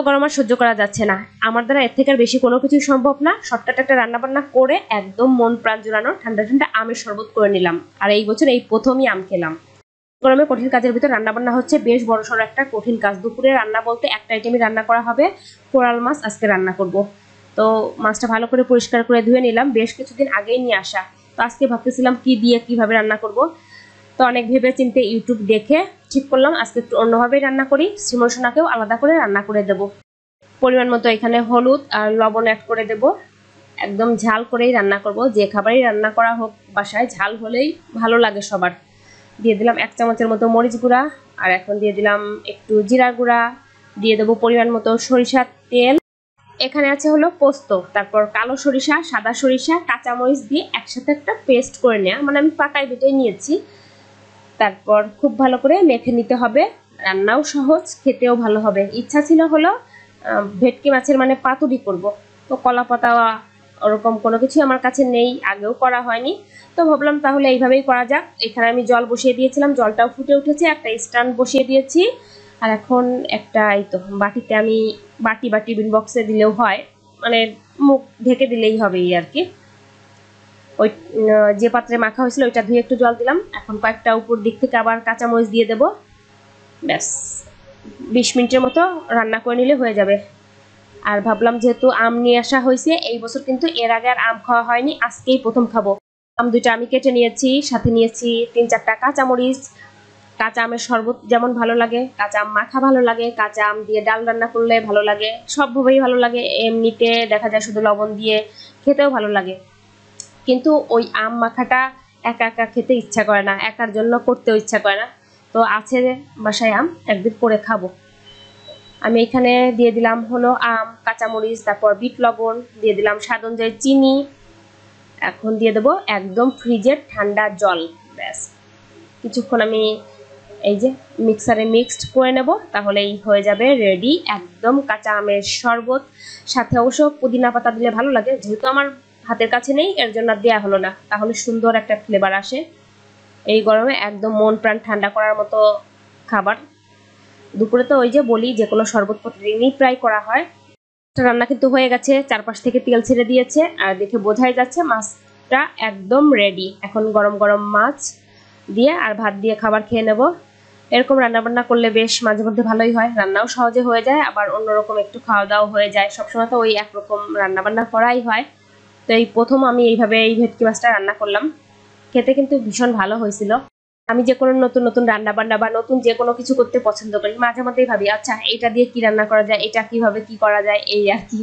গরম আর সহ্য করা যাচ্ছে না। আমার দ্বারা এর থেকে আর বেশি কোনো কিছুই সম্ভব না। শর্টকাট একটা রান্না বান্না করে একদম মন প্রাণ জুড়ানো ঠান্ডা ঠান্ডা আমের শরবত করে নিলাম। আর এই বছর এই প্রথমই আম খেলাম। গরমে কঠিন কাজের ভিতর রান্না বান্না হচ্ছে বেশ বড়সড় একটা কঠিন কাজ। দুপুরে রান্না বলতে একটা আইটেমই রান্না করা হবে, কোরাল মাছ আজকে রান্না করব। তো মাছটা ভালো করে পরিষ্কার করে ধুয়ে নিলাম, বেশ কিছুদিন আগেই নিয়ে আসা। তো আজকে ভাবতেছিলাম কি দিয়ে কিভাবে রান্না করব। তো অনেক ভেবে চিন্তে ইউটিউব দেখে ঠিক করলাম আজকে একটু অন্যভাবেই রান্না করি, শ্রীমর্শনাকেও আলাদা করে রান্না করে দেব। পরিমাণ মতো এখানে হলুদ আর লবণ অ্যাড করে দেব। একদম ঝাল করেই রান্না করব, যে খাবারই রান্না করা হোক বাসায় ঝাল হলেই ভালো লাগে সবার। দিয়ে দিলাম 1 চামচের মতো মরিচ গুঁড়া, আর এখন দিয়ে দিলাম একটু জিরা গুঁড়া, দিয়ে দেবো পরিমাণ মতো সরিষার তেল। এখানে আছে হলো পোস্ত, তারপর কালো সরিষা, সাদা সরিষা, কাঁচামরিচ দিয়ে একসাথে একটা পেস্ট করে নেওয়া, মানে আমি পাটায় বেটে নিয়েছি। তারপর খুব ভালো করে মেখে নিতে হবে। রান্নাও সহজ, খেতেও ভালো হবে। ইচ্ছা ছিল হলো ভেটকি মাছের মানে পাতুরি করব, তো কলা পাতা ওরকম কোনো কিছু আমার কাছে নেই, আগেও করা হয়নি। তো ভাবলাম তাহলে এইভাবেই করা যাক। এখানে আমি জল বসিয়ে দিয়েছিলাম, জলটাও ফুটে উঠেছে, একটা স্ট্যান্ড বসিয়ে দিয়েছি। আর এখন একটা এই তো বাটিতে আমি বাটি টিফিন বক্সে দিলেও হয়, মানে মুখ ঢেকে দিলেই হবে এই আর কি। ওই যে পাত্রে মাখা হয়েছিল ওইটা ধুয়ে একটু জল দিলাম। এখন কয়েকটা উপর দিক থেকে আবার কাঁচামরিচ দিয়ে দেবো। ব্যাস 20 মিনিটের মতো রান্না করে নিলে হয়ে যাবে। আর ভাবলাম যেহেতু আম নিয়ে আসা হয়েছে, এই বছর কিন্তু এর আগে আর আম খাওয়া হয়নি, আজকেই প্রথম খাবো। আম দুইটা আমি কেটে নিয়েছি, সাথে নিয়েছি 3-4টা কাঁচামরিচ। কাঁচা আমের শরবত যেমন ভালো লাগে, কাঁচা আম মাখা ভালো লাগে, কাঁচা আম দিয়ে ডাল রান্না করলে ভালো লাগে, সবভাবেই ভালো লাগে। এমনিতে দেখা যায় শুধু লবণ দিয়ে খেতেও ভালো লাগে, কিন্তু ওই আম মাখাটা একা একা খেতে ইচ্ছা করে না, একার জন্য করতেও ইচ্ছা করে না। তো আছে বাসায় আম, একদিন করে খাবো। আমি এখানে দিয়ে দিলাম হলো আম, কাঁচামরিচ, তারপর বিট লবণ, দিয়ে দিলাম স্বাদ অনুযায়ী চিনি। এখন দিয়ে দেবো একদম ফ্রিজের ঠান্ডা জল। ব্যাস কিছুক্ষণ আমি এই যে মিক্সারে মিক্সড করে নেব, তাহলেই হয়ে যাবে রেডি একদম কাঁচা আমের শরবত। সাথে অবশ্য পুদিনা পাতা দিলে ভালো লাগে, যেহেতু আমার হাতের কাছে নেই এর জন্য দেওয়া হলো না, তাহলে সুন্দর একটা ফ্লেভার আসে। এই গরমে একদম মন প্রাণ ঠান্ডা করার মতো খাবার। দুপুরে তো ওই যে বলি যে কোনো শরবত প্রতিদিনই প্রায় করা হয়। রান্না কিন্তু হয়ে গেছে, চারপাশ থেকে তেল ছেড়ে দিয়েছে, আর দেখে বোঝাই যাচ্ছে মাছটা একদম রেডি। এখন গরম গরম মাছ দিয়ে আর ভাত দিয়ে খাবার খেয়ে নেব। এরকম রান্নাবান্না করলে বেশ মাঝে মধ্যে ভালোই হয়, রান্নাও সহজে হয়ে যায়, আবার অন্যরকম একটু খাওয়া দাওয়া হয়ে যায়। সবসময় তো ওই একরকম রান্নাবান্না করাই হয়। তো এই প্রথম আমি এইভাবে এই ভেটকি মাছটা রান্না করলাম, খেতে কিন্তু ভীষণ ভালো হয়েছিল। আমি যে কোনো নতুন নতুন রান্না বান্না বা নতুন যে কোনো কিছু করতে পছন্দ করি, মাঝে মধ্যেই ভাবি আচ্ছা এটা দিয়ে কি রান্না করা যায়, এটা কিভাবে কি করা যায়, এই আর কি।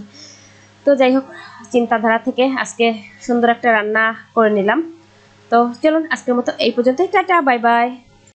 তো যাই হোক, চিন্তাধারা থেকে আজকে সুন্দর একটা রান্না করে নিলাম। তো চলুন আজকের মতো এই পর্যন্তই, টাটা বাই বাই।